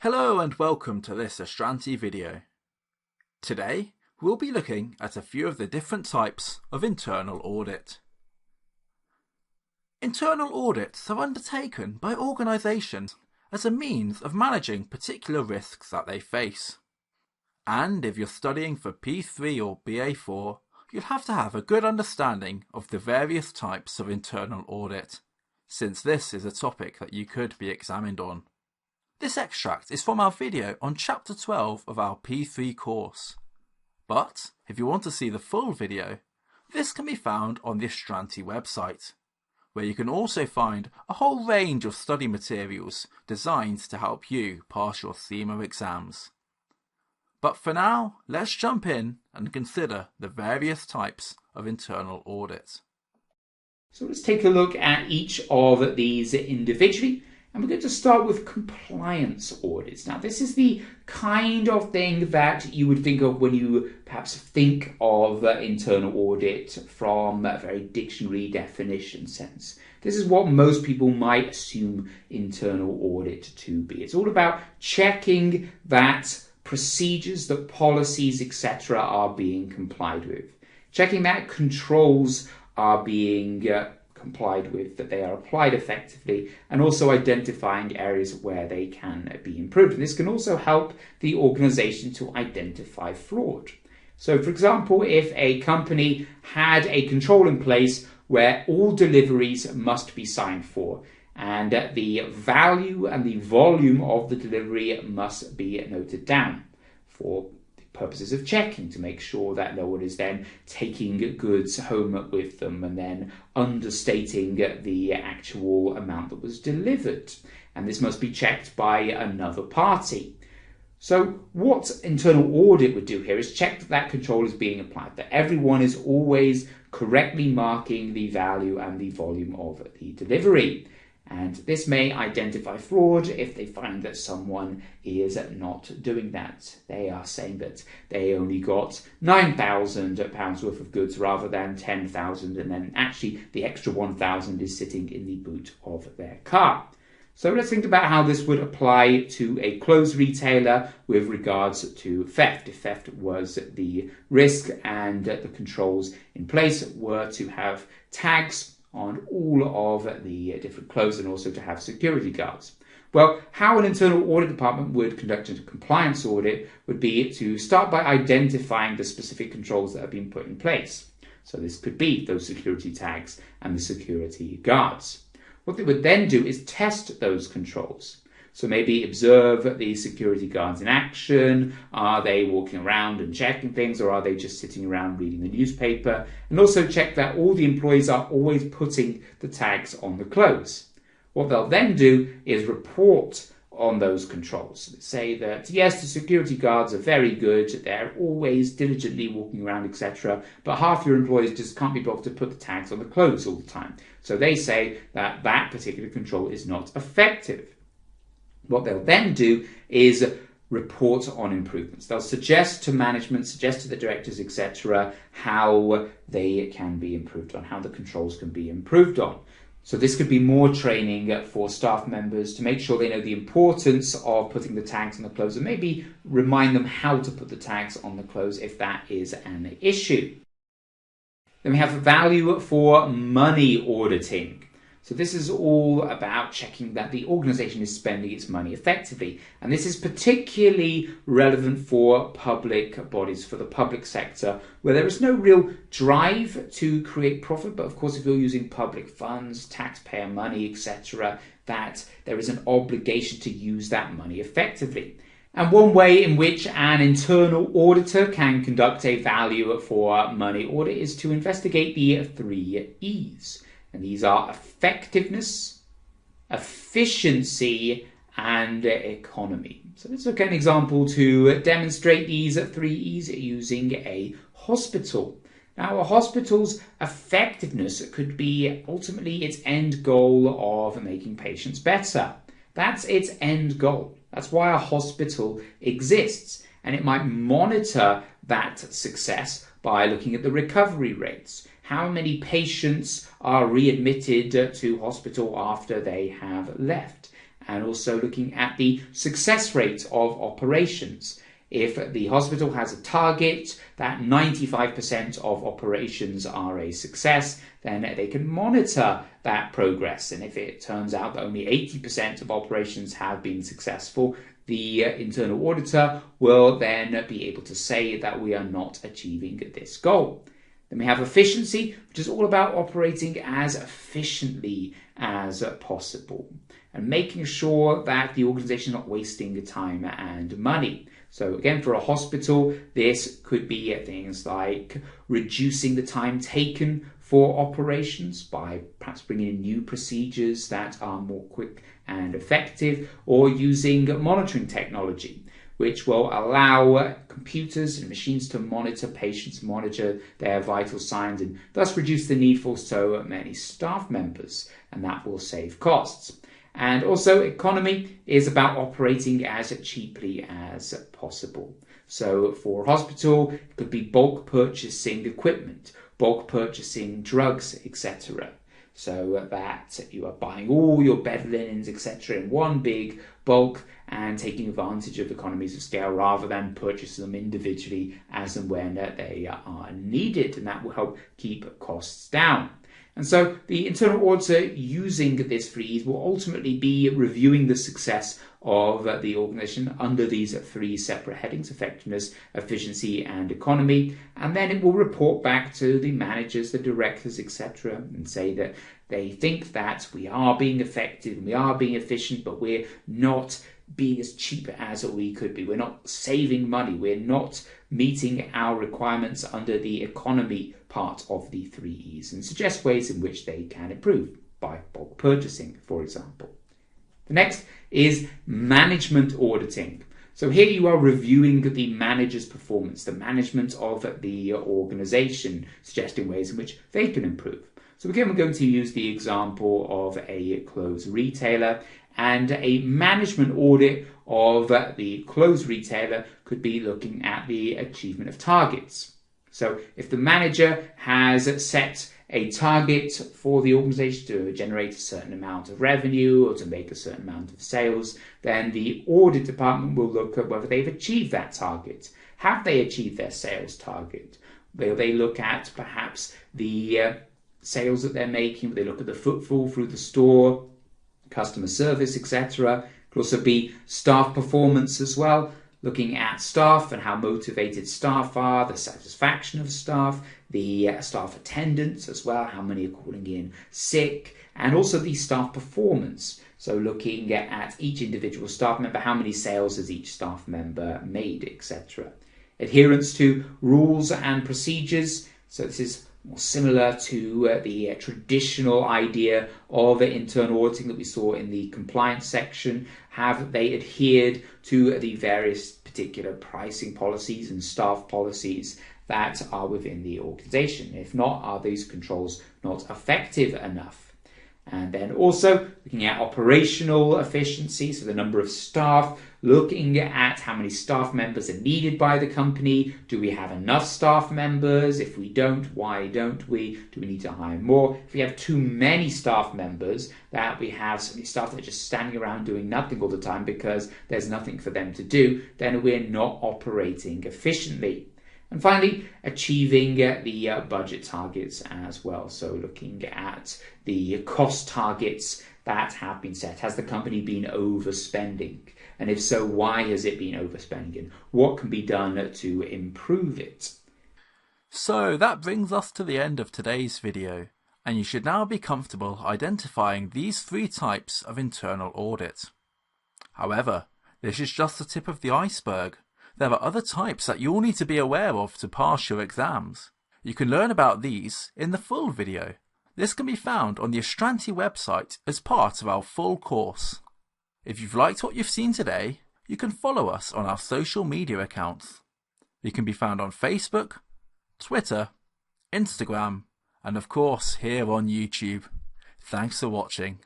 Hello and welcome to this Astranti video. Today we'll be looking at a few of the different types of internal audit. Internal audits are undertaken by organisations as a means of managing particular risks that they face. And if you're studying for P3 or BA4, you'll have to have a good understanding of the various types of internal audit, since this is a topic that you could be examined on. This extract is from our video on Chapter 12 of our P3 course. But if you want to see the full video, this can be found on the Astranti website, where you can also find a whole range of study materials designed to help you pass your CIMA exams. But for now, let's jump in and consider the various types of internal audit. So let's take a look at each of these individually. And we're going to start with compliance audits. Now, this is the kind of thing that you would think of when you perhaps think of internal audit from a very dictionary definition sense. This is what most people might assume internal audit to be. It's all about checking that procedures, that policies, etc. are being complied with. Checking that controls are being complied with, that they are applied effectively, and also identifying areas where they can be improved. And this can also help the organization to identify fraud. So, for example, if a company had a control in place where all deliveries must be signed for, and the value and the volume of the delivery must be noted down for purposes of checking to make sure that no one is then taking goods home with them and then understating the actual amount that was delivered. And this must be checked by another party. So what internal audit would do here is check that control is being applied, that everyone is always correctly marking the value and the volume of the delivery. And this may identify fraud if they find that someone is not doing that. They are saying that they only got £9,000 worth of goods rather than 10,000, and then actually the extra 1,000 is sitting in the boot of their car. So let's think about how this would apply to a clothes retailer with regards to theft. If theft was the risk and the controls in place were to have tags on all of the different clothes and also to have security guards. Well, how an internal audit department would conduct a compliance audit would be to start by identifying the specific controls that have been put in place. So this could be those security tags and the security guards. What they would then do is test those controls. So maybe observe the security guards in action. Are they walking around and checking things, or are they just sitting around reading the newspaper? And also check that all the employees are always putting the tags on the clothes. What they'll then do is report on those controls. Say that, yes, the security guards are very good, they're always diligently walking around, etc. But half your employees just can't be bothered to put the tags on the clothes all the time. So they say that that particular control is not effective. What they'll then do is report on improvements. They'll suggest to management, suggest to the directors, etc., how they can be improved on, how the controls can be improved on. So this could be more training for staff members to make sure they know the importance of putting the tags on the clothes, and maybe remind them how to put the tags on the clothes if that is an issue. Then we have value for money auditing. So this is all about checking that the organization is spending its money effectively. And this is particularly relevant for public bodies, for the public sector, where there is no real drive to create profit. But of course, if you're using public funds, taxpayer money, etc., that there is an obligation to use that money effectively. And one way in which an internal auditor can conduct a value for money audit is to investigate the 3 E's. And these are effectiveness, efficiency, and economy. So let's look at an example to demonstrate these 3 E's using a hospital. Now, a hospital's effectiveness could be ultimately its end goal of making patients better. That's its end goal. That's why a hospital exists. And it might monitor that success by looking at the recovery rates. How many patients are readmitted to hospital after they have left? and also looking at the success rate of operations. If the hospital has a target that 95% of operations are a success, then they can monitor that progress. And if it turns out that only 80% of operations have been successful, the internal auditor will then be able to say that we are not achieving this goal. Then we have efficiency, which is all about operating as efficiently as possible and making sure that the organization is not wasting time and money. So again, for a hospital, this could be things like reducing the time taken for operations by perhaps bringing in new procedures that are more quick and effective, or using monitoring technology, which will allow computers and machines to monitor patients, monitor their vital signs, and thus reduce the need for so many staff members, and that will save costs. And also, economy is about operating as cheaply as possible. So for a hospital, it could be bulk purchasing equipment, bulk purchasing drugs, etc. So that you are buying all your bed linens, etc. in one big bulk and taking advantage of economies of scale rather than purchasing them individually as and when they are needed. And that will help keep costs down. And so the internal auditor using this freeze will ultimately be reviewing the success of the organization under these three separate headings: effectiveness, efficiency, and economy. And then it will report back to the managers, the directors, etc., and say that they think that we are being effective and we are being efficient, but we're not being as cheap as we could be. We're not saving money. We're not meeting our requirements under the economy part of the 3 E's, and suggest ways in which they can improve by bulk purchasing, for example. The next is management auditing. So here you are reviewing the manager's performance, the management of the organization, suggesting ways in which they can improve. So again, we're going to use the example of a clothes retailer, and a management audit of the clothes retailer could be looking at the achievement of targets. So if the manager has set a target for the organization to generate a certain amount of revenue or to make a certain amount of sales, then the audit department will look at whether they've achieved that target. Have they achieved their sales target? Will they look at perhaps the sales that they're making? Will they look at the footfall through the store, customer service, etc.? It could also be staff performance as well, looking at staff and how motivated staff are, the satisfaction of staff, the staff attendance as well, how many are calling in sick, and also the staff performance. So looking at each individual staff member, how many sales has each staff member made, etc. Adherence to rules and procedures. So this is more similar to the traditional idea of internal auditing that we saw in the compliance section. Have they adhered to the various particular pricing policies and staff policies that are within the organization? If not, are these controls not effective enough? And then also looking at operational efficiency, so the number of staff, looking at how many staff members are needed by the company. Do we have enough staff members? If we don't, why don't we? Do we need to hire more? If we have too many staff members, that we have so many staff that are just standing around doing nothing all the time because there's nothing for them to do, then we're not operating efficiently. And finally, achieving the budget targets as well. So looking at the cost targets that have been set. Has the company been overspending? And if so, why has it been overspending? And what can be done to improve it? So that brings us to the end of today's video. And you should now be comfortable identifying these 3 types of internal audit. However, this is just the tip of the iceberg. There are other types that you'll need to be aware of to pass your exams. You can learn about these in the full video. This can be found on the Astranti website as part of our full course. If you've liked what you've seen today, you can follow us on our social media accounts. We can be found on Facebook, Twitter, Instagram, and of course here on YouTube. Thanks for watching.